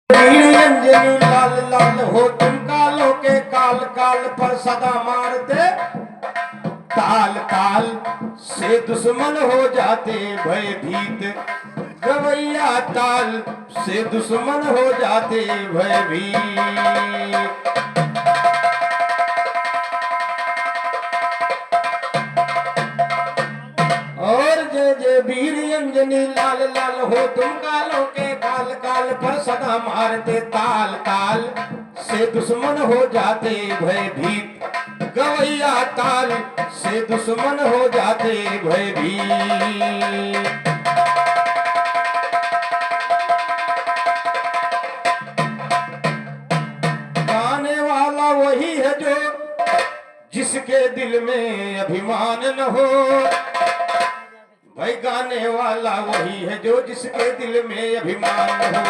वीर अंजनी लाल लाल हो तुम कालों के काल काल पर सदा मारते ताल ताल से दुश्मन हो जाते भयभीत गवैया ताल से दुश्मन हो जाते भयभीत। और जय जय वीर अंजनी लाल लाल हो तुम कालों के काल काल पर सदा मारते ताल ताल से दुश्मन हो जाते भयभीत गवैया ताल से दुश्मन हो जाते भयभीत। गाने वाला वही है जो जिसके दिल में अभिमान न हो। भाई गाने वाला वही है जो जिसके दिल में अभिमान हो।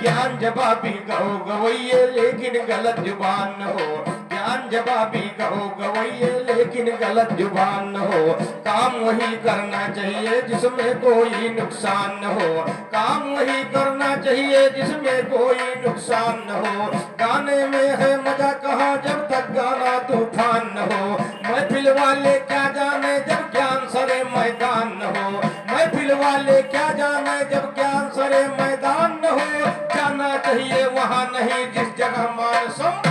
ज्ञान जवाबी कहो गवैये लेकिन गलत जुबान न हो। ज्ञान जवाबी कहो गवैये लेकिन गलत जुबान न हो। काम वही करना चाहिए जिसमें कोई नुकसान न हो। काम वही करना चाहिए जिसमें कोई नुकसान न हो। गाने में है मजा कहाँ जब तक गाना तूफान न हो। महफिल वाले क्या जाने जब ज्ञान सरे मैदान न हो। महफिल वाले क्या जाने जब ज्ञान सरे मैदान न हो। जाना चाहिए वहां नहीं जिस जगह मानसम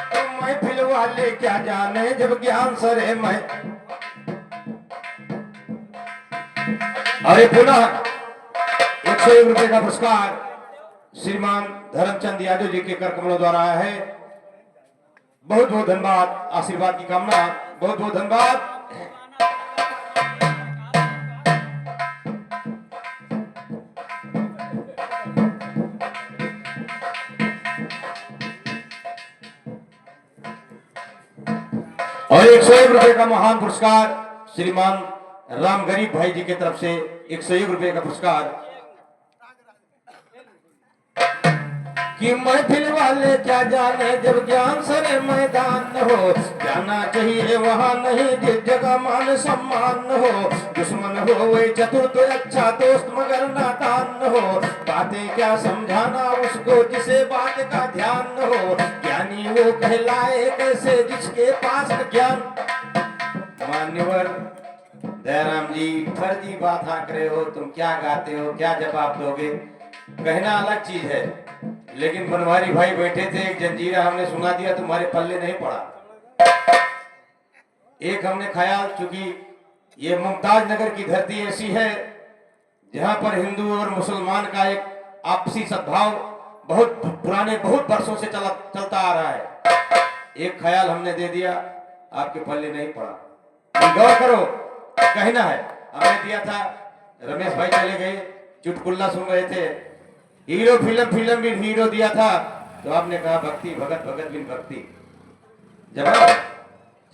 तो महफिल वाले क्या जाने जब ज्ञान सरे मैं। अरे पुनः 101 रुपए का पुरस्कार श्रीमान धर्मचंद यादव जी के कर कमलों द्वारा आया है। बहुत बहुत धन्यवाद। आशीर्वाद की कामना। बहुत बहुत धन्यवाद। और 101 रुपए का महान पुरस्कार श्रीमान राम गरीब भाई जी की तरफ से 101 रुपए का पुरस्कार। कि महफिल वाले क्या जाने जब ज्ञान सरे मैदान न हो। जाना चाहिए वहां नहीं जिस जगह मान सम्मान न हो। दुश्मन हो वे चतुर तो अच्छा दोस्त मगर नादान न हो। बातें क्या समझाना उसको जिसे बात का ध्यान न हो। ज्ञानी वो कहलाए कैसे जिसके पास ज्ञान। मान्यवर दयाराम जी फर्जी बात हाँक रहे हो। तुम क्या गाते हो क्या जवाब दोगे। कहना अलग चीज है लेकिन बनवारी भाई बैठे थे एक जंजीरा हमने सुना दिया तुम्हारे पल्ले नहीं पड़ा। एक हमने ख्याल चूंकि ये मुमताज नगर की धरती ऐसी है जहां पर हिंदू और मुसलमान का एक आपसी सद्भाव बहुत पुराने बहुत वर्षों से चलता आ रहा है। एक ख्याल हमने दे दिया आपके पल्ले नहीं पड़ा। गौर करो कहना है हमने दिया था। रमेश भाई चले गए चुटकुल्ला सुन रहे थे। हीरो फिल्म भी हीरो दिया था तो आपने कहा भक्ति भगत भगत बिन भक्ति जवाब।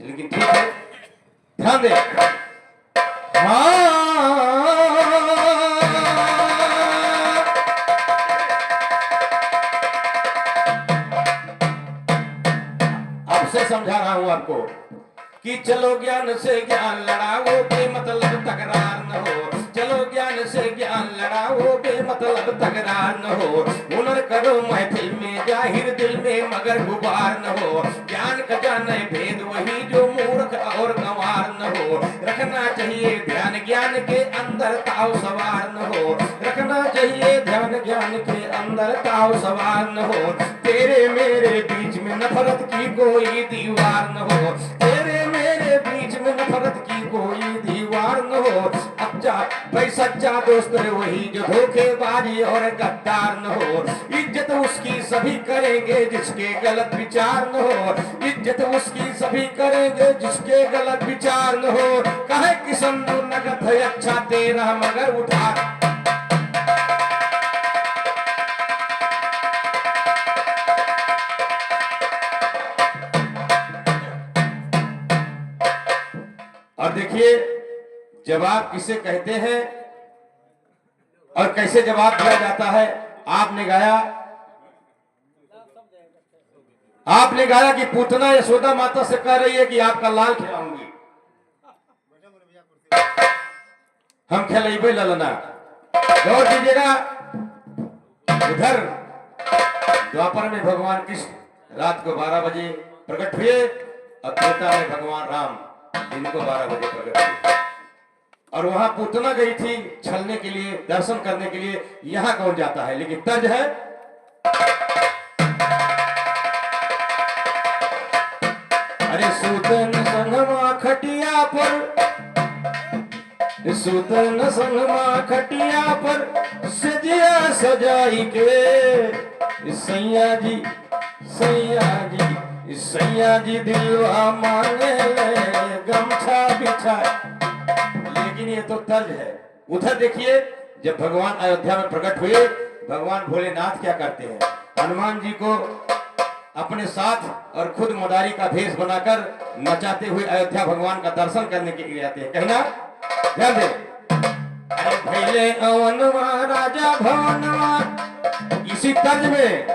लेकिन ठीक है ध्यान दे। अब से समझा रहा हूं आपको कि चलो ज्ञान से ज्ञान लड़ाओ बेमतलब तकरार न हो। चलो ज्ञान से ज्ञान लड़ाओ बेमतलब तकरार न हो। हुनर करो महफिल में जाहिर दिल में मगर गुबार न हो। ज्ञान का जाने भेद वही जो मूर्ख और गंवार न हो। रखना चाहिए ध्यान ज्ञान के अंदर ताव सवार न हो। रखना चाहिए ध्यान ज्ञान के अंदर ताव सवार न हो। तेरे मेरे बीच में नफरत की कोई दीवार न हो। तेरे मेरे बीच में नफरत की कोई दीवार न हो। अच्छा भाई सच्चा दोस्त है वही जो धोखेबाजी और गद्दार न हो। इज्जत उसकी सभी करेंगे जिसके गलत विचार न हो। इज्जत उसकी सभी करेंगे जिसके गलत विचार न हो। कहे कि संदू नगद है अच्छा तेरा मगर उठा। और देखिए जवाब किसे कहते हैं और कैसे जवाब दिया जाता है। आपने गाया आपने गाया कि पूतना यशोदा माता से कह रही है कि आपका लाल खिलाऊंगी, हम खिलाइबे ललना। गौर कीजिएगा, उधर द्वापर में भगवान कृष्ण रात को 12 बजे प्रकट हुए और त्रेता में भगवान राम दिन को 12 बजे प्रकट हुए। और वहां पूतना गई थी छलने के लिए, दर्शन करने के लिए। यहां कौन जाता है? लेकिन तर्ज है, अरे सूतन संगमा खटिया पर, सूतन संगमा खटिया पर सजिया सजाई के, सैया जी सैया जी सैया जी दिलवा मांगे गमछा बिछा। लेकिन ये तो तर्ज है। उधर देखिए, जब भगवान अयोध्या में प्रकट हुए, भगवान भोलेनाथ क्या करते हैं? हनुमान जी को अपने साथ और खुद मदारी का भेष बनाकर नचाते हुए अयोध्या भगवान का दर्शन करने के लिए आते हैं। कहना ध्यान दे, भैले अवनवा राजा भवनवा, इसी तर्ज में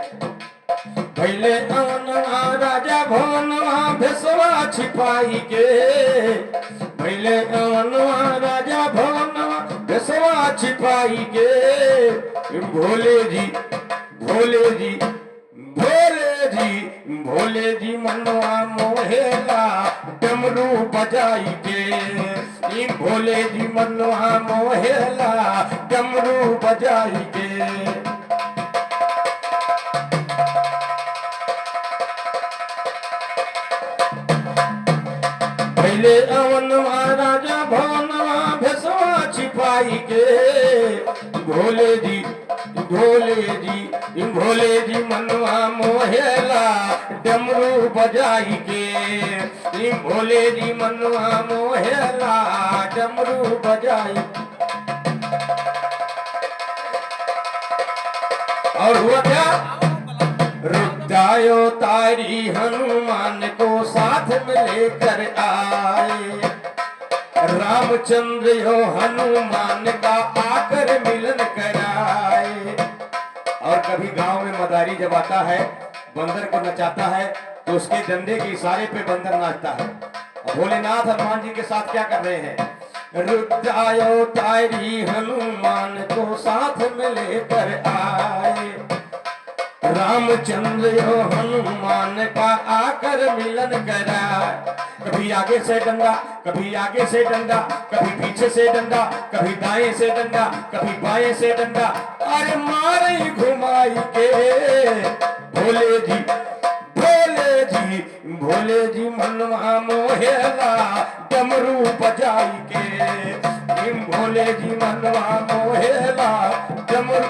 भैले अवनवा राजा भवनवा भेसवा छिपाई के, भैले अवनवा राजा भवनवा भेसवा छिपाई के, भोले जी भोले जी भोले जी भोले जी मनवा मोहेला डमरू बजाई के, भोले जी मनवा मोहेला डमरू बजाई के। भैले अवनवा राजा भवनवा भेसवा छिपाई के, भोले जी भोले जी भोले जी मनवा मोहेला डमरू बजाई के, भोले जी मनवा मोहेला डमरू बजाई। और हुआ क्या? रुद्रायो तारी हनुमान को साथ में लेकर आए, रामचंद्र यो हनुमान का आकर मिलन कराए। और कभी गांव में मदारी जब आता है, बंदर को नचाता है, तो उसके डंडे के इशारे पे बंदर नाचता है। और भोलेनाथ हनुमान जी के साथ क्या कर रहे हैं? रुद्रायो तारी हनुमान को साथ में लेकर आए, रामचंद्र यो हनुमान का आकर मिलन करा। कभी आगे से डंडा, कभी आगे से डंडा, कभी पीछे से डंडा, कभी दाएं से डंडा, कभी बाएं से डंडा, अरे मारे घुमाई के, भोले जी भोले जी भोले जी मनवा मोहेला डमरू बजाई के, भोले जी मनवा मोहेला डमरू।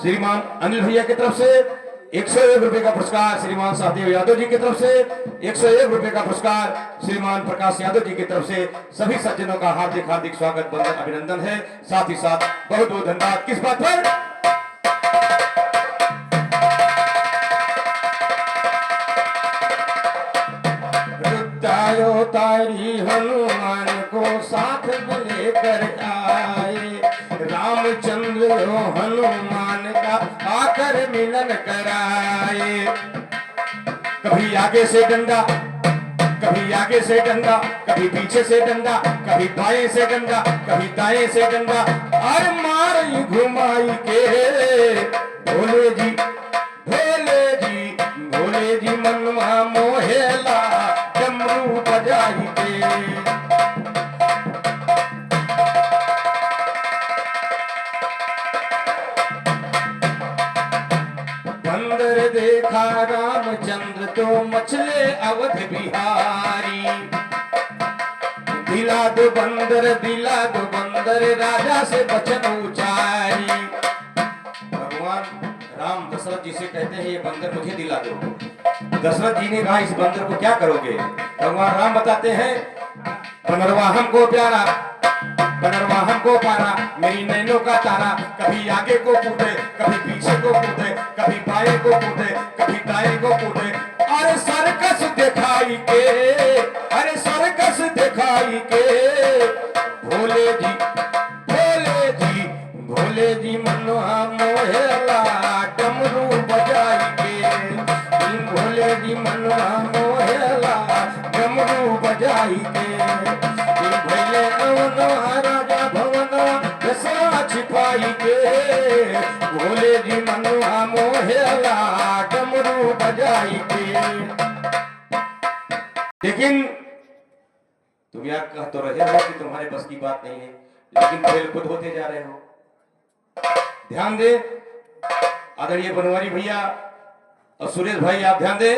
श्रीमान अनिल भैया की तरफ से 101 रुपए का पुरस्कार, श्रीमान सहदेव यादव जी की तरफ से 101 रुपए का पुरस्कार, श्रीमान प्रकाश यादव जी की तरफ से सभी सज्जनों का हार्दिक हार्दिक स्वागत, वंदन, अभिनंदन है। साथ ही साथ बहुत बहुत धन्यवाद। किस बात पर? रुद्रायो तारी हनुमान को साथ में लेकर आए, रामचंद्र हनुमान का आकर मिलन कराए। कभी आगे से डंडा, कभी आगे से डंडा, कभी पीछे से डंडा, कभी बाएं से डंडा, कभी दाएं से डंडा, और मार घुमाई के, भोले जी भोले जी भोले जी मनवा मोहेला डमरू बजाई के। देखा रामचंद्र तो मछले अवध बिहारी, दिला दो बंदर राजा से वचन उचारी। भगवान राम दशरथ जी से कहते हैं, ये बंदर मुझे दिला दो। दशरथ जी ने कहा, इस बंदर को क्या करोगे? भगवान राम बताते हैं, बनरवा हमको प्यारा, बनरवा हमको पारा, मेरी नैनों का तारा, कभी आगे को कूदे, कभी पीछे को कूदे, कभी बाएं को कूदे, कभी दाएं को कूदे, अरे सर्कस दिखाई के, अरे सर्कस दिखाई के, भोले जी भोले जी भोले जी मनवा भोले जी मनुआ मोहेला डमरू बजाई के। लेकिन तुम यार कह तो रहे हो कि तुम्हारे बस की बात नहीं है, लेकिन फेल खुद होते जा रहे हो। ध्यान दे आदरणीय बनवारी भैया और सुरेश भाई, आप ध्यान दे।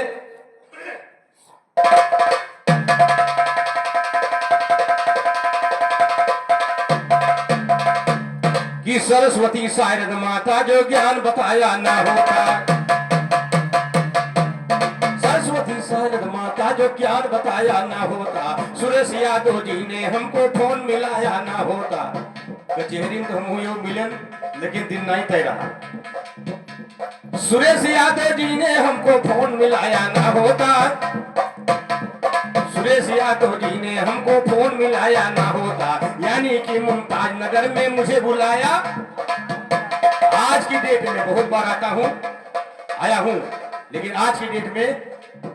कि सरस्वती शारद माता जो ज्ञान बताया ना होता, सरस्वती शारद माता जो ज्ञान बताया ना होता, सुरेश यादव जी ने हमको फोन मिलाया ना होता। कचहरी में तो हम हुए मिलन, लेकिन दिन नहीं तय रहा। सुरेश यादव जी ने हमको फोन मिलाया ना होता, सुरेश यादव जी ने हमको फोन मिलाया ना होता। यानी कि मुमताज नगर में मुझे बुलाया। आज की डेट में बहुत बार आता हूं, आया हूं, लेकिन आज की डेट में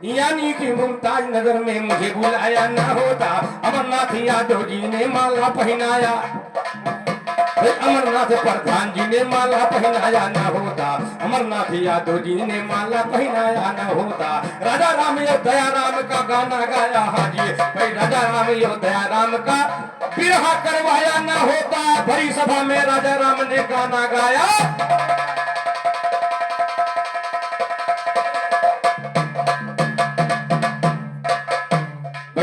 यानी कि मुमताज नगर में मुझे बुलाया ना होता। अमरनाथ यादव जी ने माला पहनाया, अमरनाथ प्रधान जी ने माला पहनाया ना होता, अमरनाथ यादव जी ने माला पहनाया ना होता। राजा राम यो दया राम का गाना गाया हाजी भाई, राजा राम यो दया राम का बिरहा करवाया ना होता। भरी सभा में राजा राम ने गाना गाया।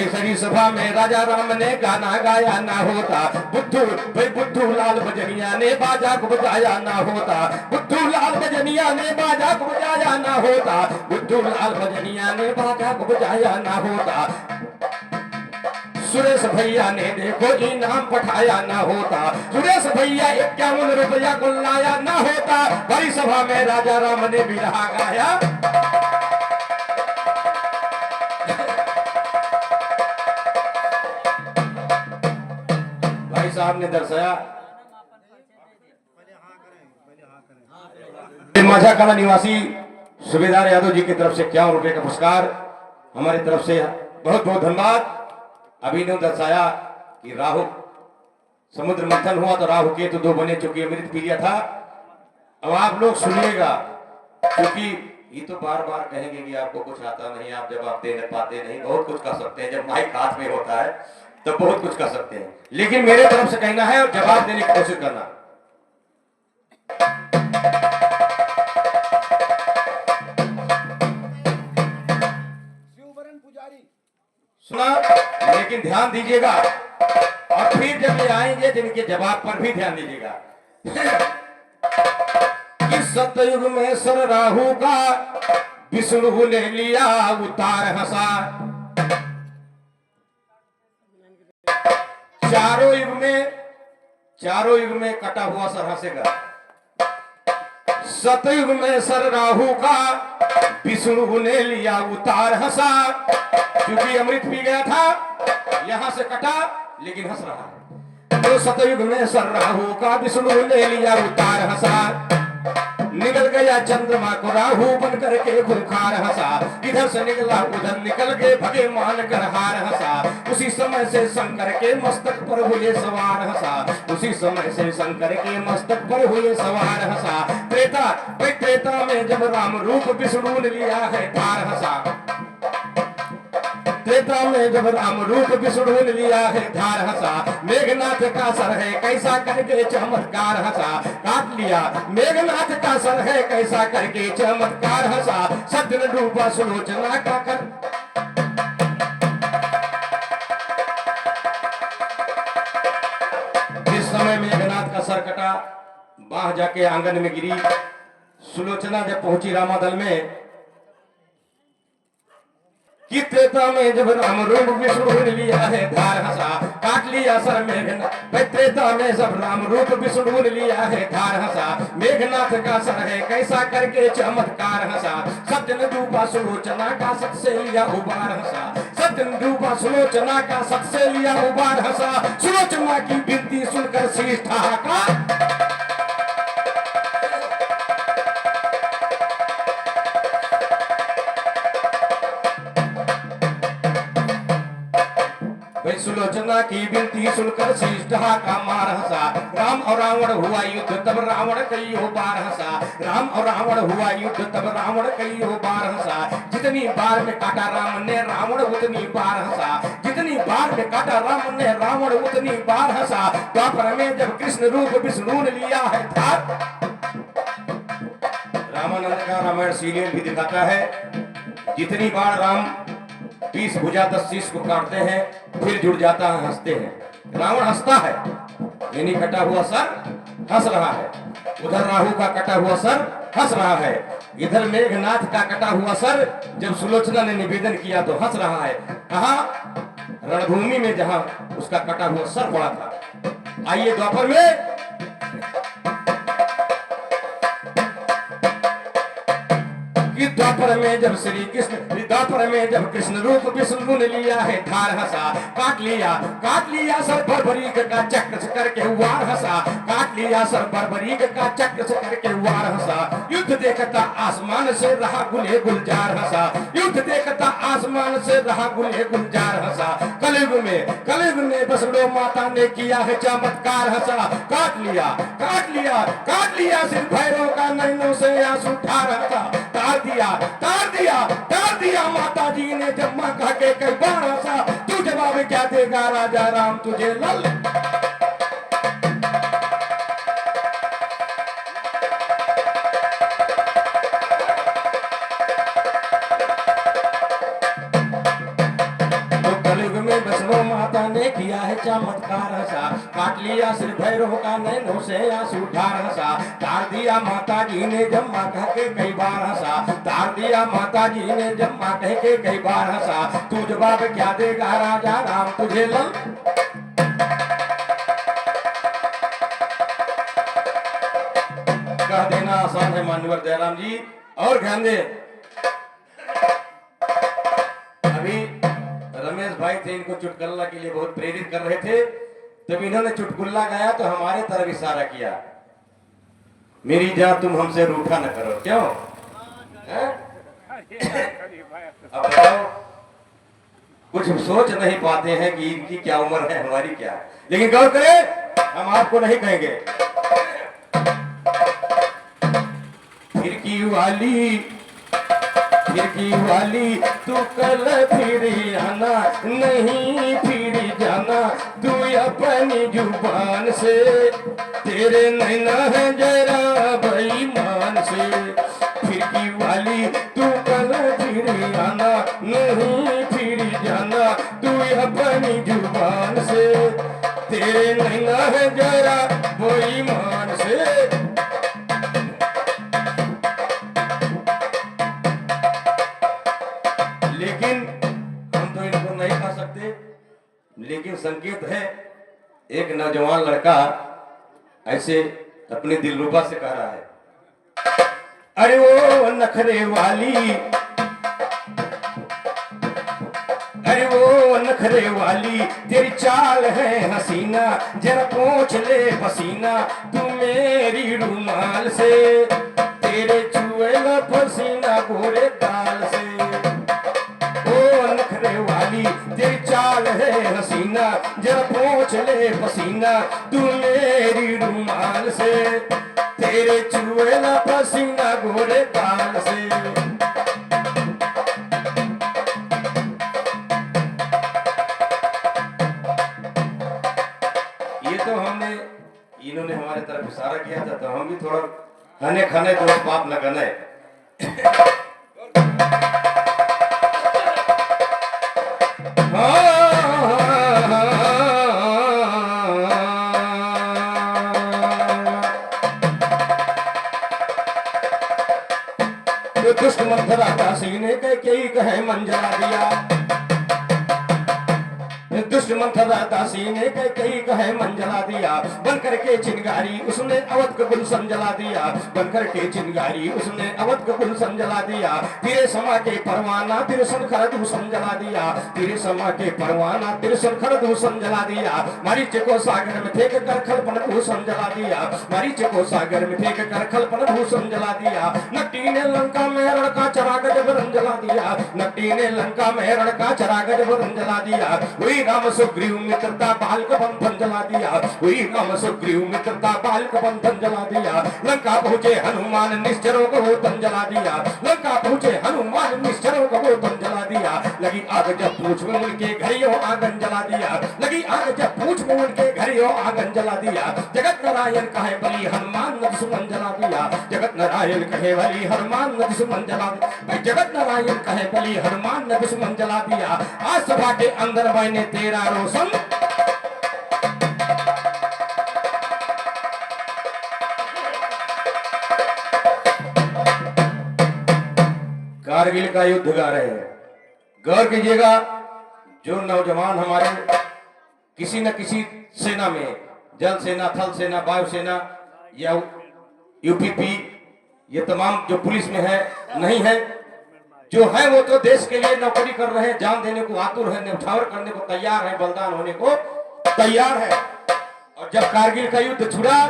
सरी सभा में राजा राम ने गाना गाया ना होता। बुद्धू भाई बुद्धू लाल बजनिया ने बाजा को बजाया ना होता, बुद्धू लाल बजनिया ने बाजा को बजाया ना होता, बुद्धू लाल बजनिया ने बाजा को बजाया ना होता। सुरेश भैया ने देखो इनाम पठाया ना होता, सुरेश भैया 51 रुपया को लाया ना होता। बड़ी सभा में राजा राम ने बिरहा गाया। साहब ने दर्शाया। माझा कला निवासी सूबेदार यादव जी की तरफ से 51 रुपए का पुरस्कार, हमारी तरफ से बहुत बहुत धन्यवाद। अभी ने दर्शाया कि राहु समुद्र मंथन हुआ तो राहु केतु 2 बने, चूंकि अमृत पी लिया था। अब आप लोग सुनिएगा, क्योंकि ये तो बार बार कहेंगे कि आपको कुछ आता नहीं, आप जवाब दे पाते नहीं। बहुत कुछ कर सकते हैं, जब माइक हाथ में होता है तो बहुत कुछ कर सकते हैं, लेकिन मेरे तरफ से कहना है और जवाब देने की कोशिश करना। सुना, लेकिन ध्यान दीजिएगा और फिर जब ये आएंगे जिनके जवाब पर भी ध्यान दीजिएगा। कि सतयुग में सर राहु का विष्णु ने लिया उतार हंसा, चारों युग में कटा हुआ सर हंसेगा। सतयुग में सर राहु का विष्णु ने लिया उतार हंसा, क्योंकि अमृत पी गया था, यहां से कटा लेकिन हंस रहा है। तो सतयुग में सर राहु का विष्णु ने लिया उतार हंसा, निकल गया चंद्रमा को राहु बन करके खूंखार हंसा। इधर से निकला उधर निकल के भगे मान कर हार हंसा। उसी समय से शंकर के मस्तक पर हुए सवार हंसा, उसी समय से शंकर के मस्तक पर हुए सवार हंसा। त्रेता में जब राम रूप विष्णु ने लिया है धार हंसा, त्रेता में जब राम रूप विष्णु ने लिया है धार हंसा। मेघनाथ का सर है कैसा करके चमत्कार हंसा, काट लिया मेघनाथ का सर है कैसा करके चमत्कार हंसा। सत्य ने डूबा सुलोचना का कर, जिस समय मेघनाथ का सर कटा, बाह जाके आंगन में गिरी। सुलोचना जब पहुंची रामादल में, कि त्रेता में जब राम रूप विष्णु ने लिया है धार हंसा, काट लिया सर मेघनाथ। त्रेता में जब राम रूप विष्णु ने लिया है धार हंसा। मेघनाथ का सर है कैसा करके चमत्कार हंसा। सत्य ने डूबा सुलोचना का सत से लिया उबार हंसा, सत्य ने डूबा सुलोचना का सत से लिया उबार हंसा। सुलोचना की विनती सुनकर शीश ठहाका, सुलोचना की विनती सुनकर शीश ढहा का मार हंसा। राम और रावण हुआ युद्ध तब रावण कईयों बार हंसा। राम और रावण हुआ युद्ध तब रावण कईयों बार हंसा। जितनी बार में काटा राम ने रावण उतनी बार हंसा। जितनी बार में काटा राम ने रावण उतनी बार हंसा। द्वापर में जब कृष्ण रूप विष्णु ने लिया है धार। रामानंद का रामायण सीरियल भी दिखाता है जितनी बार राम 20 भुजा 10 शीश को काटते हैं फिर जुड़ जाता है, हंसते हैं। रावण हंसता है, यानी कटा हुआ सर हंस रहा है। उधर राहु का कटा हुआ सर हंस रहा है। इधर मेघनाथ का कटा हुआ सर जब सुलोचना ने निवेदन किया तो हंस रहा है। कहा रणभूमि में जहां उसका कटा हुआ सर पड़ा था। आइए द्वापर में द्वापर में जब श्री कृष्ण द्वापर में जब कृष्ण रूप विष्णु ने लिया है धार हंसा। काट लिया सर बर्बरीक का चक्र से करके वार हंसा। काट लिया सर बर्बरीक का चक्र से करके वार हंसा। युद्ध देखता आसमान से रहा गुले गुलजार हंसा। युद्ध देखता आसमान से रहा गुले गुलजार हंसा। कलयुग में बसड़ो माता ने किया है चमत्कार हंसा। काट लिया सिर भैरव का नैनों से आंसू ठार हंसा। तार दिया माता जी ने जब मां कह के कई बार हंसा। तू जवाब क्या देगा राजा राम तुझे लल। वैष्णो माता ने किया है चमत्कार हंसा। काट लिया सिर भैरव का नैनों से आंसू ठार हंसा। तार दिया माता जी ने जम्मा कह के कई बार हंसा। तार दिया माता जी ने जम्मा कह के कई बार हंसा। तू जवाब क्या देगा राजा राम तुझे लल। कह देना आसान है मान्यवर जयराम जी। और ध्यान दे, अभी रमेश भाई थे, इनको चुटकुला के लिए बहुत प्रेरित कर रहे थे। तब इन्होंने चुटकुला गाया तो हमारे तरफ इशारा किया, मेरी जान तुम हमसे रूठा न करो। क्यों अब बताओ, कुछ सोच नहीं पाते हैं कि इनकी क्या उम्र है हमारी क्या है। लेकिन गौर करें, हम आपको नहीं कहेंगे। खिड़की वाली तू कल फिर आना, नहीं फिर जाना तू अपनी जुबान से। तेरे नैना है जरा बेईमान से। खिड़की वाली तू कल फिर आना, नहीं फिर जाना तू अपनी जुबान से। तेरे नैना है जरा बेईमान से। लेकिन हम तो इनको नहीं खा सकते। लेकिन संकेत है, एक नौजवान लड़का ऐसे अपने दिलरुबा से कह रहा है, अरे वो नखरे वाली, अरे वो नखरे वाली तेरी चाल है हसीना, जरा पोंछ ले पसीना तू मेरी रुमाल से। तेरे चुएला पसीना गोरे गाल से। तेरी चाल है हसीना, जरा पोंछ ले पसीना तू मेरी रुमाल से। तेरे चुएला पसीना गोरे गाल से। ये तो हमने, इन्होंने हमारे तरफ इशारा किया था तो हम भी थोड़ा खाने दोस्त पाप न करना है। दुष्ट मंथरा दासी ने कई कहे मन जला दिया। दुष्ट मंथरा दासी ने कई कहे मन जला दिया। बनकर के चिंगारी उसने अवध का गुलशन जला दिया। बनकर के चिंगारी उसने अवध का गुलशन जला दिया। तेरे समा के परवाना तिरसन खरदूषण जला दिया। तेरे समा के परवाना तिरसन खरदूषण जला दिया। मारीच को सागर में फेंक कर खलपन भूषण जला दिया। मारीच को सागर में फेंक कर खलपन भूषण जला दिया। नट्टी ने लंका में रण का चराग जबरन जला दिया। नट्टी ने लंका में रण का चराग जबरन जला दिया। हुई राम सुग्रीव मित्रता बाल का बंधन जला दिया, हुई राम सुग्रीव मित्रता बाल का बंधन जला दिया। लंका पहुंचे हनुमान निश्चरों को तन जला दिया, लंका पहुंचे हनुमान निश्चरों को तन जला दिया। लगी आग जब पूछ में उनके घरियों आंगन जला दिया, लगी आग जब पूछ में उनके घरियों आंगन जला दिया। जगत नारायण कहे बली हनुमान न दुश्मन जला दिया, जगत नारायण कहे बली हनुमान न दुश्मन जला दिया, जगत नारायण कहे बली हनुमान न दुश्मन जला दिया। आज सभा के अंदर मैंने तेरा रोशन कारगिल का युद्ध गा रहे हैं। गौर कीजिएगा, जो नौजवान हमारे किसी न किसी सेना में, जल सेना, थल सेना, वायु सेना या यूपीपी, ये तमाम जो पुलिस में है नहीं है, जो है वो तो देश के लिए नौकरी कर रहे हैं, जान देने को आतुर है, न्यौछावर करने को तैयार है, बलिदान होने को तैयार है। और जब कारगिल का युद्ध छुड़ा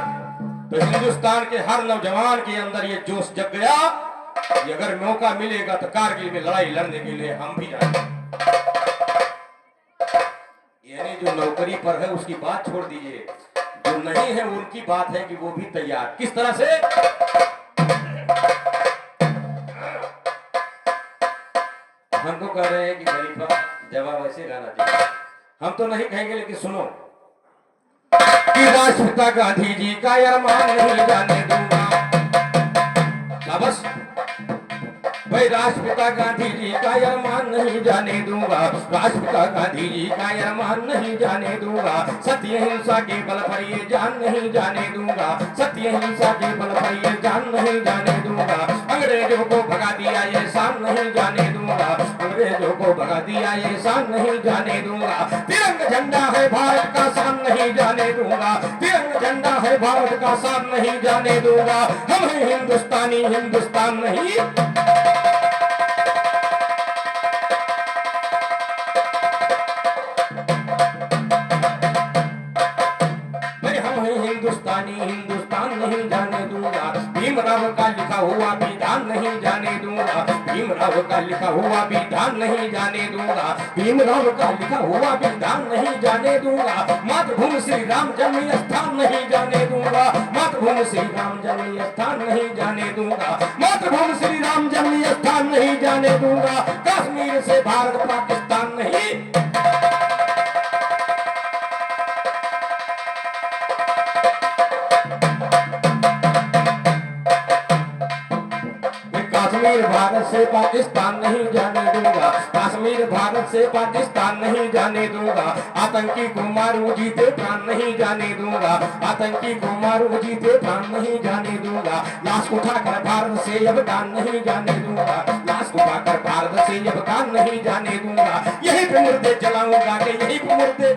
तो हिंदुस्तान के हर नौजवान के अंदर ये जोश जग गया कि अगर मौका मिलेगा तो कारगिल में लड़ाई लड़ने के लिए हम भी जाएंगे। यानी जो नौकरी पर है उसकी बात छोड़ दीजिए, जो नहीं है उनकी बात है कि वो भी तैयार। किस तरह से? हमको कह रहे हैं कि खलीफा जवाब ऐसे गाना चाहिए, हम तो नहीं कहेंगे, लेकिन सुनो कि राष्ट्रपिता गांधी जी का अरमान नहीं जाने दूंगा। बस भाई, राष्ट्रपिता गांधी जी का अरमान नहीं जाने दूंगा, राष्ट्रपिता गांधी जी का अरमान नहीं जाने दूंगा। सत्य हिंसा के बल पर ये जान नहीं जाने दूंगा, सत्य हिंसा के बल पर ये जान नहीं जाने दूंगा। अंग्रेजों को भगा दिया ये शान नहीं जाने दूंगा, अंग्रेजों को भगा दिया ये शान नहीं जाने दूंगा। तिरंगा झंडा है भारत का शान नहीं जाने दूंगा, तिरंगा झंडा है भारत का शान नहीं जाने दूंगा। हम हैं हिंदुस्तानी, हिंदुस्तान नहीं। हिंदुस्तानी, हिंदुस्तान नहीं जाने दूंगा। भीमराव का लिखा हुआ विधान नहीं जाने दूंगा, भीमराव का लिखा हुआ विधान नहीं जाने दूंगा, भीमराव का लिखा हुआ विधान नहीं जाने दूंगा। मातृभूमि श्री राम जन्म स्थान नहीं जाने दूंगा, मातृभूमि श्री राम जन्म स्थान नहीं जाने दूंगा, मातृभूमि श्री राम जन्म स्थान नहीं जाने दूंगा। कश्मीर से भारत पाकिस्तान नहीं। कश्मीर भारत से पाकिस्तान नहीं जाने दूंगा, कश्मीर भारत से पाकिस्तान नहीं जाने दूंगा। आतंकी को मारू जीते प्राण नहीं जाने दूंगा, आतंकी को मारू जीते प्राण नहीं जाने दूंगा। लाश उठाकर भारत से अफगान नहीं जाने दूंगा, लाश उठाकर भारत से अफगान नहीं जाने दूंगा। यही पे मुर्दे जलाऊंगा के, यही पे मुर्दे,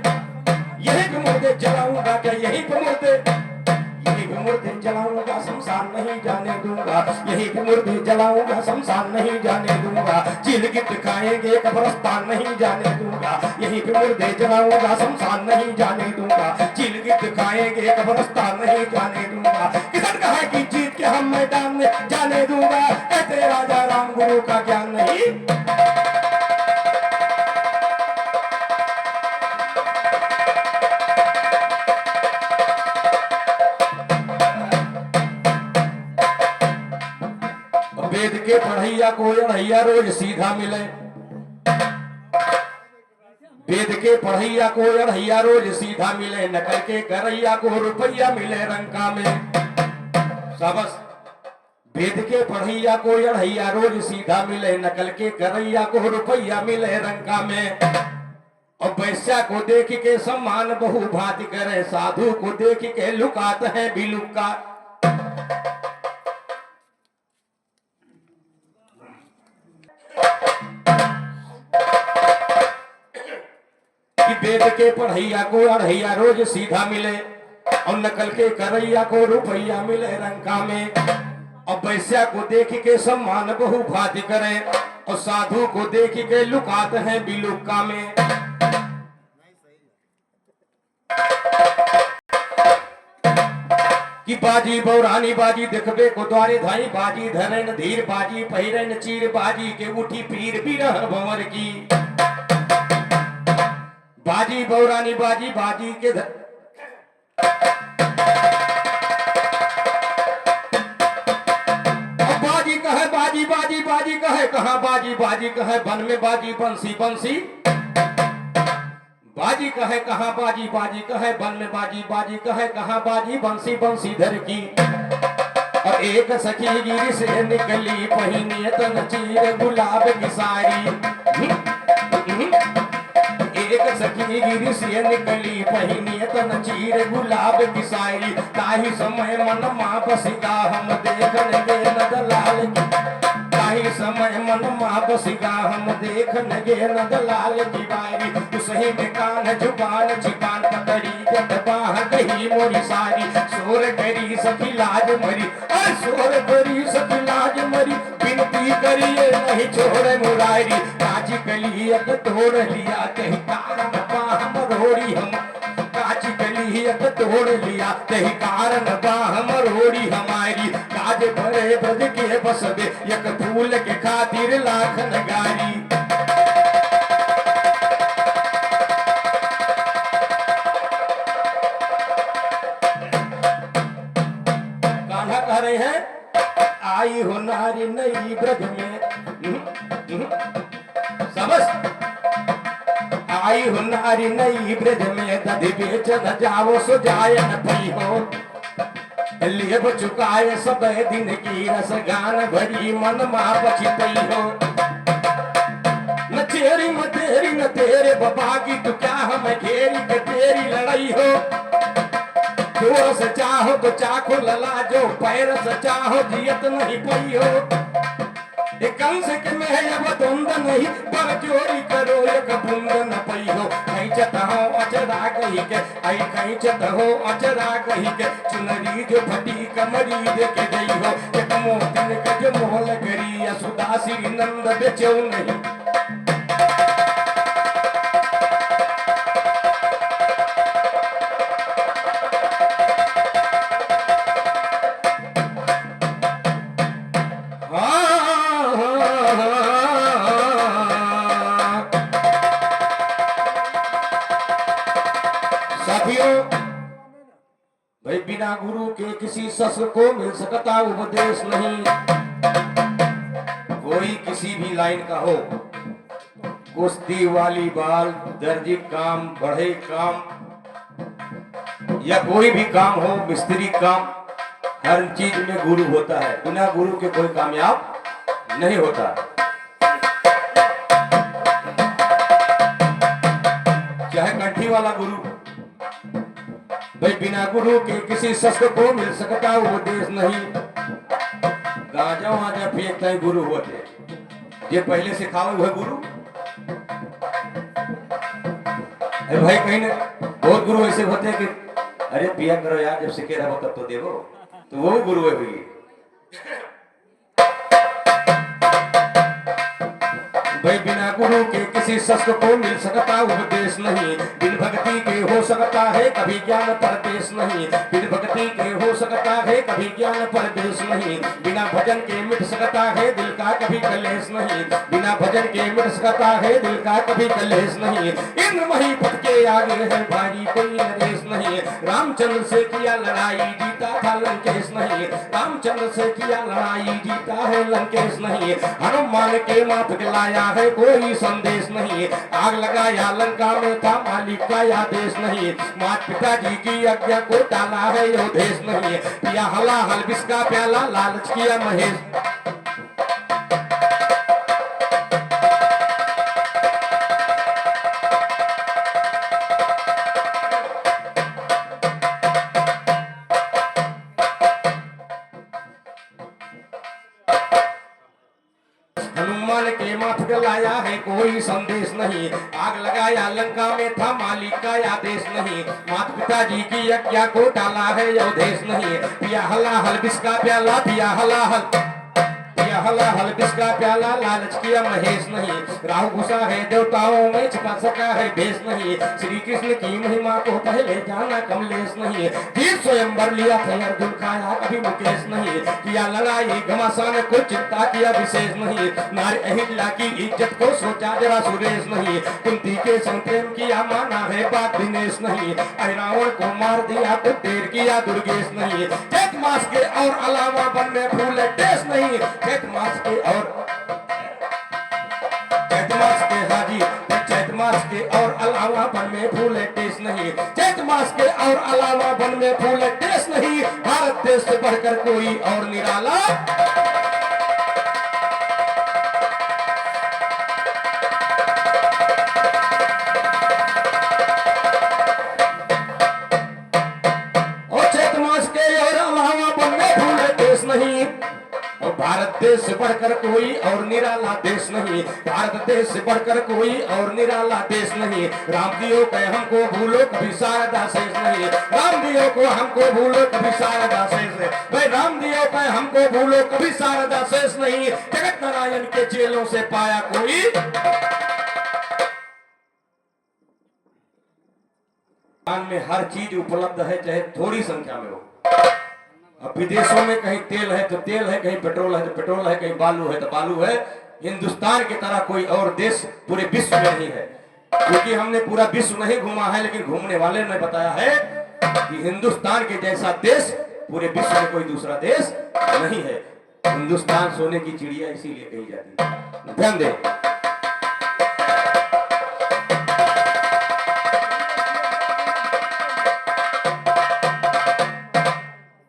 यही पे मुर्दे जलाऊंगा के, यही पे मुर्दे, मुर्दे जलाऊंगा शमशान नहीं जाने दूंगा, यही पे मुर्दे जलाऊंगा शमशान नहीं जाने दूंगा। चील गिद्ध खाएंगे कब्रिस्तान नहीं जाने दूंगा, यही पे मुर्दे जलाऊंगा शमशान नहीं जाने दूंगा। चील गिद्ध खाएंगे कब्रिस्तान नहीं जाने दूंगा। किसन कहा कि जीत के हम मैदान में जाने दूंगा, कहते राजा राम गुरु का ज्ञान नहीं। वेद के पढ़ैया को अढ़ैया रोज सीधा मिले, वेद के पढ़ैया को अढ़ैया रोज सीधा मिले, नकल के करैया को रुपया मिले रंका में। शाबाश। वेद के पढ़ैया को अढ़ैया रोज सीधा मिले, नकल के करैया को रुपया मिले रंका में। और वैश्या को देख के सम्मान बहु भांति करे, साधु को देख के लुकात है बिलुका। वेद के पढ़ैया को अढ़ैया रोज सीधा मिले, और नकल के करैया को रुपया मिले रंका में। और वैश्या को देख के सम्मान बहु भांति करे, और साधु को देख के लुकात है बिलुका में। कि बाजी बौरानी बाजी देखबे को द्वारे धाई, बाजी धरन धीर बाजी पहिरन चीर, बाजी के उठी पीर बिरह भंवर की। बाजी बौरानी बाजी बाजी के बाजी कहे बाजी बाजी बाजी कहे कहाँ बाजी बाजी कहे बन में बाजी बंसी बंसी बाजी कहे कहाँ बाजी बाजी कहे बन में बाजी बाजी कहे कहाँ बाजी बंसी बंसी धर की। और एक सखी गिर से निकली पहिनी तन चीर गुलाब की साड़ी। एक सखी गिर से निकली पहिनी तन चीर गुलाब की साड़ी। ताही समय मन माँ बसिगा हम देखन गे नदलाल की। ताही समय मन माँ बसिगा हम देखन गे नदलाल की बारी। उसही में कान जुबान चिपान पतरी जब बाह गई मोरी सारी। शोर करी सखी लाज मरी और शोर करी सखी लाज मरी। बिनती करिए नहीं छोड़ मुरारी। काची कलियत तोड़ लिया कहीं कारण बाह मरोड़ी हम। काची कलियत तोड़ लिया कहीं कारण बाह मरोड़ी हमारी। काज भरे ब्रज के बसबे एक फूल के खातिर लाख नगारी। कान्हा कह रहे हैं आई हो नारी नई ब्रज में सबस। आई हो नारी नई ब्रज में दधि बेच न जाओ सो जाय न पई हो। लेब चुकाए सब दिन की रस गान भरी मन माँ पछितई हो। न तेरे बाबा की तू क्या हम घेरी के तेरी लड़ाई हो। जोर से चाहो तो चाखो लला जो पैर से चाहो जियत नहीं पई हो। कंस के में अब द्वंद नहीं पर चोरी करो एक बूंद न पई हो। कैचत हो अचरा कही के आई कैचत हो अचरा कही के। चुनरी जो फटी कमरी देके गई हो। एक मोतिन का जो मोल करी असुदा श्री नंद बेचो नहीं। साथियों भाई बिना गुरु के किसी शस्त्र को मिल सकता उपदेश नहीं। कोई किसी भी लाइन का हो, कुश्ती वाली बाल दर्जी काम बढ़े काम या कोई भी काम हो मिस्त्री काम, हर चीज में गुरु होता है। बिना गुरु के कोई कामयाब नहीं होता। चाहे कंठी वाला गुरु भाई बिना गुरु के किसी शस्त्र को मिल सकता उपदेश नहीं। गांजा वाजा फेंकता है गुरु होते ये पहले सिखाओ वह गुरु है। भाई कहीं ना बहुत गुरु ऐसे होते हैं कि अरे पिया करो यार जब सीखे रहो तब तो देवो, तो वो गुरु है भाई। भाई बिना गुरु के किसी शस्त्र को मिल सकता उपदेश नहीं। बिन भक्ति के हो सकता है कभी ज्ञान परदेश नहीं। बिन भक्ति के हो सकता है कभी ज्ञान परदेश नहीं। बिना भजन के मिट सकता है दिल का कभी कलेश नहीं। बिना भजन के मिट सकता है दिल का कभी कलेश नहीं। इंद्र महीपत के आगे है भारी कोई नरेश नहीं। रामचंद्र से किया लड़ाई जीता था लंकेश नहीं। रामचंद्र से किया लड़ाई जीता है लंकेश नहीं। हनुमान के माथ लाया है कोई संदेश नहीं। आग लगाया लंका में था मालिक का आदेश नहीं। माता पिताजी की आज्ञा को डाला है यो देश नहीं। पिया हला हल विष का प्याला लालच किया महेश। हनुमान के माथ लाया है कोई संदेश नहीं। आग लगाया लंका में था मालिक का आदेश नहीं। माता पिताजी की आज्ञा को डाला है यो देश नहीं। पिया हला हल विष का प्याला पिया हला हल हलाहल विष का प्याला, लालच किया महेश नहीं, राहु घुसा है देवताओं में, छिपा सका है भेष नहीं। श्री कृष्ण की महिमा को पहले जाना कमलेश नहीं, तीर स्वयंवर लिया था अर्जुन खाया कभी मुकेश नहीं। किया लड़ाई घमासान को चिंता किया विशेष नहीं, नारी अहिल्या की इज्जत को सोचा जरा सुरेश नहीं। कुंती के संग प्रेम किया माना है बात दिनेश नहीं, रावण को मार दिया तो देर किया दुर्गेश नहीं। चैत मास के और अलावा वन में फूले टेस नहीं, चैत मास के और चैत मास के हाजी, चैत मास के और अलावा वन में फूले टेस नहीं, चैत मास के और अलावा वन में फूले टेस नहीं। भारत देश से बढ़कर कोई और निराला नहीं, और भारत देश से बढ़कर कोई और निराला देश नहीं, भारत देश से बढ़कर कोई और निराला देश नहीं। राम दियो कहे हमको भूलो कभी शारदा शेष नहीं, राम दियो को हमको भूलो कभी शारदा शेष नहीं, भाई राम दियो कहे हमको भूलो कभी शारदा शेष नहीं। जगत नारायण के चेलों से पाया कोई में हर चीज उपलब्ध है, चाहे थोड़ी संख्या में हो। अब विदेशों में कहीं तेल है तो तेल है, कहीं पेट्रोल है तो पेट्रोल है, कहीं बालू है तो बालू है। हिंदुस्तान की तरह कोई और देश पूरे विश्व में नहीं है, क्योंकि हमने पूरा विश्व नहीं घूमा है, लेकिन घूमने वाले ने बताया है कि हिंदुस्तान के जैसा देश पूरे विश्व में कोई दूसरा देश नहीं है। हिंदुस्तान सोने की चिड़िया इसीलिए कही जाती है। ध्यान दें,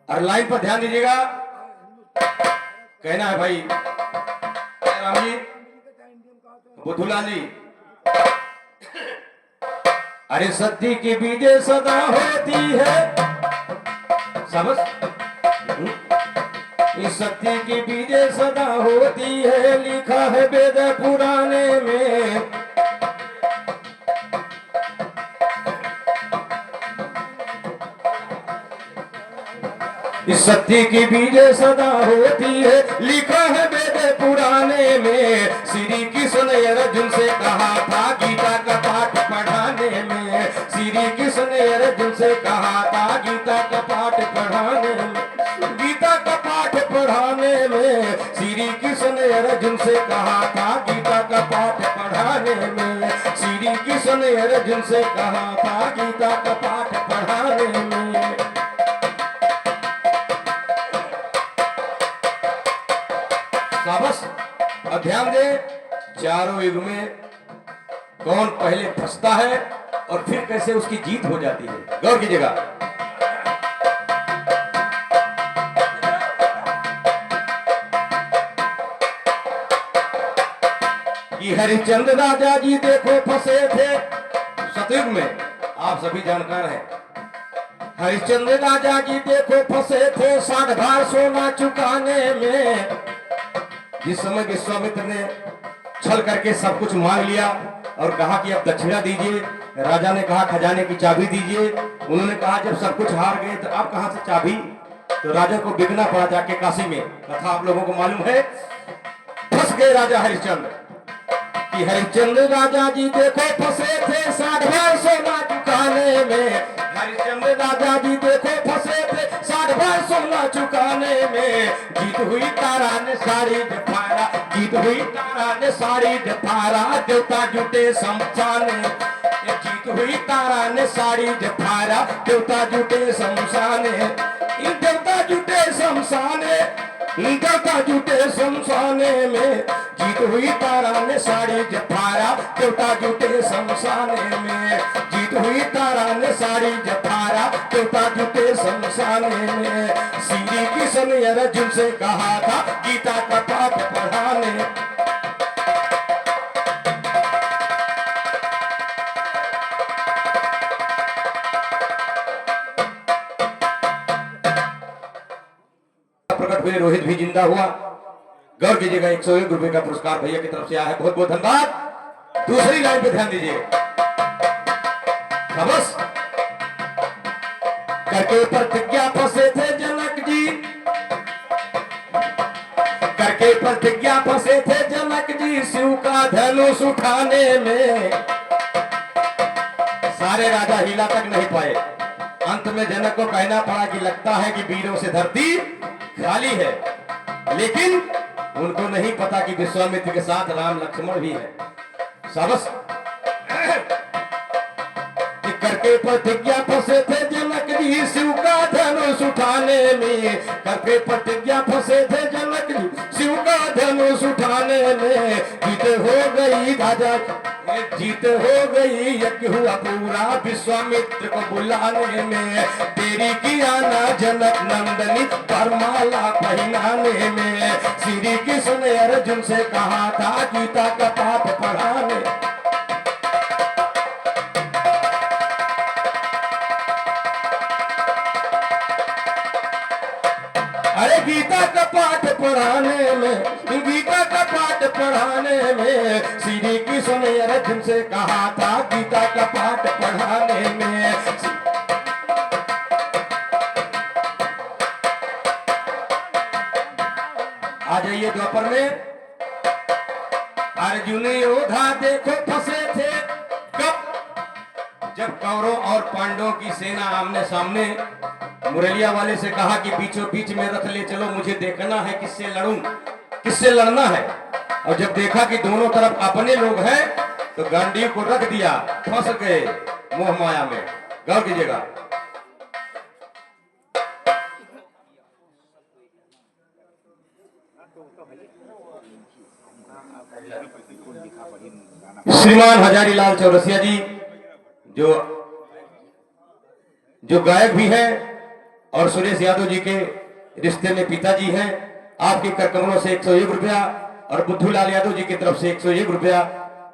और लाइन पर ध्यान दीजिएगा। कहना है भाई राम जी, बुधुलाल जी, अरे सत्य की बीजे सदा होती है, समझ इस सत्य की बीजे सदा होती है, लिखा है वेद पुराने में। इस सत्य की बीजे सदा होती है, लिखा है वेद पुराने में। श्री कृष्ण ने अर्जुन से कहा था गीता का पाठ पढ़ाने में, श्री कृष्ण ने अर्जुन से कहा था गीता का पाठ पढ़ाने में, गीता का पाठ पढ़ाने में। श्री कृष्ण ने अर्जुन से कहा था गीता का पाठ पढ़ाने में, श्री कृष्ण ने अर्जुन से कहा था गीता का पाठ पढ़ाने में। बस अब ध्यान दे, चारों युग में कौन पहले फंसता है और फिर कैसे उसकी जीत हो जाती है, गौर कीजिएगा। कि हरिश्चंद्र राजा जी देखो फंसे थे सतयुग में, आप सभी जानकार हैं। हरिश्चंद्र राजा जी देखो फंसे थे 60 भार सोना चुकाने में। जिस समय विश्वामित्र ने छल करके सब कुछ मांग लिया और कहा कि अब दक्षिणा दीजिए, राजा ने कहा खजाने की चाबी दीजिए। उन्होंने कहा जब सब कुछ हार गए तो अब कहां से चाबी, तो राजा को बिकना पड़ा जाके काशी में। कथा आप लोगों को मालूम है। फंस गए राजा हरिश्चंद्र कि हरिश्चंद्र राजा जी देखो फंसे थे 60 भार सोना चुकाने में। हरिश्चंद्र राजा जी देखो फंसे थे 60 भार सोना चुकाने में। जीत हुई तारा ने सारी जफारा, जीत हुई तारा ने सारी जफारा, देवता जुटे शमशाने। जीत हुई तारा ने सारी जफारा, देवता जुटे शमशाने। देवता जुटे शमशाने, देवता जुटे शमशाने में। जीत हुई तारा ने साड़ी जफारा, देवता जुटे शमशाने में। जीत हुई तारा ने साड़ी जफारा, देवता जुटे शमशाने में। श्री कृष्ण ने अर्जुन से कहा था गीता का पाठ पढ़ाने। प्रकट हुए, रोहित भी जिंदा हुआ। गौर कीजिएगा, 101 रुपए का पुरस्कार भैया की तरफ से आया है, बहुत बहुत धन्यवाद। दूसरी लाइन पे ध्यान दीजिए। बस करके प्रतिज्ञा फंसे थे जनक जी, करके प्रतिज्ञा फंसे थे जनक जी शिव का धनुष उठाने में। सारे राजा हिला तक नहीं पाए। अंत में जनक को कहना पड़ा कि लगता है कि वीरों से धरती खाली है, लेकिन उनको नहीं पता कि विश्वामित्र के साथ राम लक्ष्मण भी है। साबस करके प्रतिज्ञा फंसे थे जनक जी शिव का धनुष उठाने में। करके प्रतिज्ञा फंसे थे जनक जी शिव का धनुष उठाने में। जीत हो गई राजा, जीत हो गई, यज्ञ हुआ पूरा विश्वामित्र को बुलाने में। तेरी किया ना जनक नंदनी वरमाला पहनाने में। श्री कृष्ण ने अर्जुन से कहा था गीता का पाठ पढ़ाने। अरे गीता का पाठ पढ़ाने में, गीता का पाठ पढ़ाने में। श्री कृष्ण ने अर्जुन से कहा था गीता का पाठ पढ़ाने में। आ जाइए द्वापर में। अर्जुन योद्धा देखो फंसे थे कब, जब कौरवों और पांडवों की सेना आमने सामने। मुरलिया वाले से कहा कि बीचों बीच में रथ ले चलो, मुझे देखना है किससे लड़ूं, किससे लड़ना है। और जब देखा कि दोनों तरफ अपने लोग हैं तो गांडी को रख दिया, फंस गए मोह माया में। गौर कीजिएगा। श्रीमान हजारी लाल चौरसिया जी जो गायक भी हैं और सुरेश यादव जी के रिश्ते में पिताजी हैं, आपके कर कमलों से 101 रुपया और बुद्धूलाल यादव जी की तरफ से 101 रुपया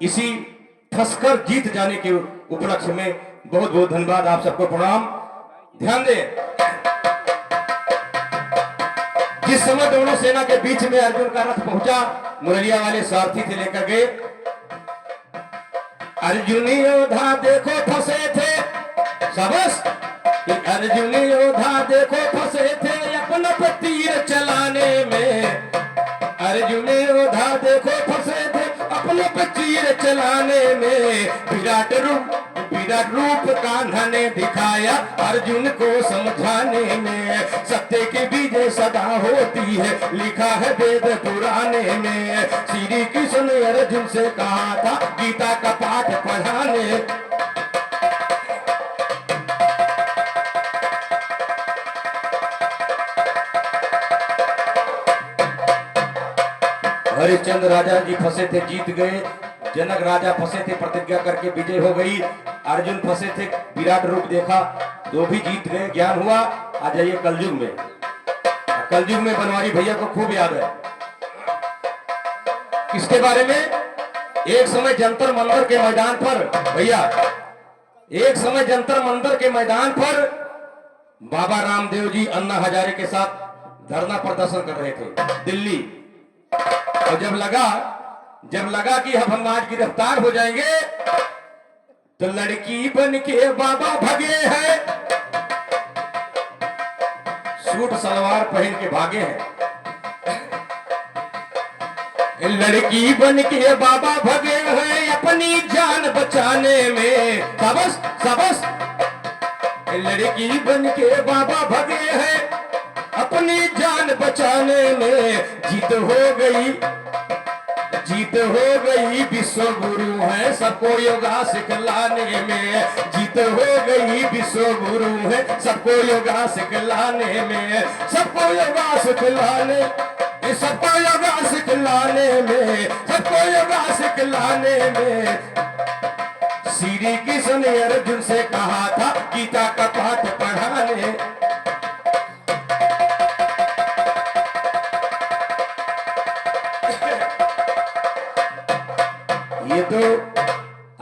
इसी फंसकर जीत जाने के उपलक्ष्य में बहुत बहुत धन्यवाद। आप सबको प्रणाम। ध्यान दें, जिस समय दोनों सेना के बीच में अर्जुन का रथ पहुंचा, मुरलिया वाले सारथी थे लेकर गए। अर्जुन योद्धा देखो फंसे थे, सबस अर्जुन योद्धा देखो फंसे थे अपना पे तीर चलाने में। अर्जुन योद्धा देखो फंसे थे अपने पे तीर चलाने में। विराट रूप कान्हा ने दिखाया अर्जुन को समझाने में। सत्य की विजय सदा होती है लिखा है वेद पुराने में। श्री कृष्ण ने अर्जुन से कहा था गीता का पाठ पढ़ाने। हरिश्चंद्र राजा जी फंसे थे, जीत गए। जनक राजा फंसे थे, प्रतिज्ञा करके विजय हो गई। अर्जुन फंसे थे, विराट रूप देखा, दो भी जीत गए, ज्ञान हुआ। आ जाइए कलयुग में। कलयुग में बनवारी भैया को खूब याद है। किसके बारे में? एक समय जंतर मंदिर के मैदान पर भैया, एक समय जंतर मंदिर के मैदान पर बाबा रामदेव जी अन्ना हजारे के साथ धरना प्रदर्शन कर रहे थे दिल्ली। और जब लगा कि हम आज गिरफ्तार हो जाएंगे तो लड़की बन के बाबा भगे हैं, सूट सलवार पहन के भागे हैं। लड़की बन के बाबा भगे हैं अपनी जान बचाने में। सबस सबस लड़की बन के बाबा भगे हैं अपनी जान बचाने में। जीत हो गई विश्व गुरु है सबको योगा सिखलाने में। जीत हो गई विश्व गुरु है सबको योगा सिखलाने में। सबको योगा सिखलाने, सबको योगा सिखलाने में, सबको योगा सिखलाने में। श्री कृष्ण ने अर्जुन से कहा था गीता का पाठ पढ़ाने। ये तो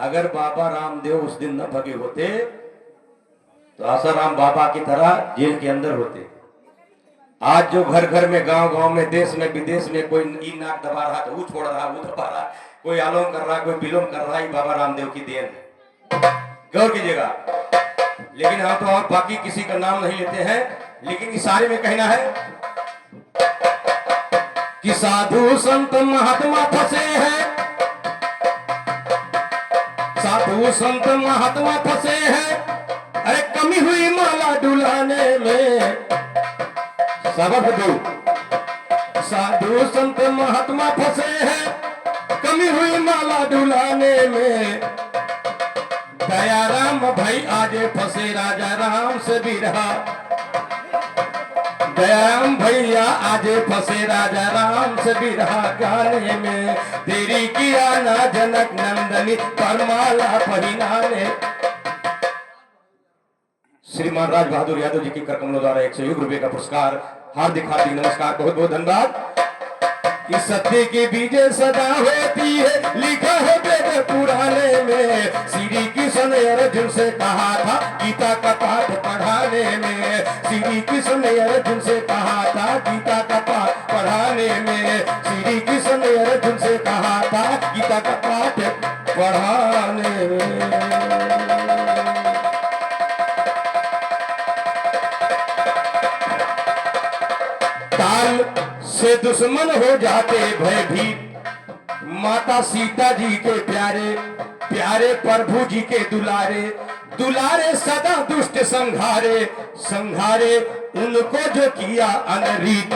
अगर बाबा रामदेव उस दिन न भगे होते तो आसाराम बाबा की तरह जेल के अंदर होते। आज जो घर घर में, गांव गांव में, देश में, विदेश में कोई ई नाक दबा रहा तो वो छोड़ रहा, वो दबा रहा, कोई आलोम कर रहा, कोई विलोम कर रहा, बाबा रामदेव की देन है। गौर कीजिएगा। लेकिन हम तो और बाकी किसी का नाम नहीं लेते हैं, लेकिन इशारे में कहना है कि साधु संत महात्मा फंसे हैं, साधु संत महात्मा फंसे हैं, अरे कमी हुई माला डुलाने में। सबक दो, साधु संत महात्मा फंसे हैं, कमी हुई माला डुलाने में। दयाराम भाई आजे फंसे राजा राम से बिरहा, दयाराम भैया आजे फंसे राजा राम से बिरहा गाने में। तेरी किया ना जनक नंदनी परमाला पहिनाने। श्रीमान राज बहादुर यादव जी की कर कमलों द्वारा 101 रुपए का पुरस्कार। हार्दिक हार्दिक नमस्कार, बहुत बहुत धन्यवाद। कि सत्य के बीज सदा होती है, लिखा है वेद पुराने में। श्री कृष्ण अर्जुन से कहा था गीता का पाठ पढ़ाने में। श्री कृष्ण अर्जुन से कहा था गीता का पाठ पढ़ाने में। श्री कृष्ण अर्जुन से कहा था गीता का पाठ पढ़ाने में। काल से दुश्मन हो जाते भयभीत, माता सीता जी के प्यारे प्यारे प्रभु जी के दुलारे दुलारे सदा दुष्ट संघारे संघारे उनको जो किया अनरीत।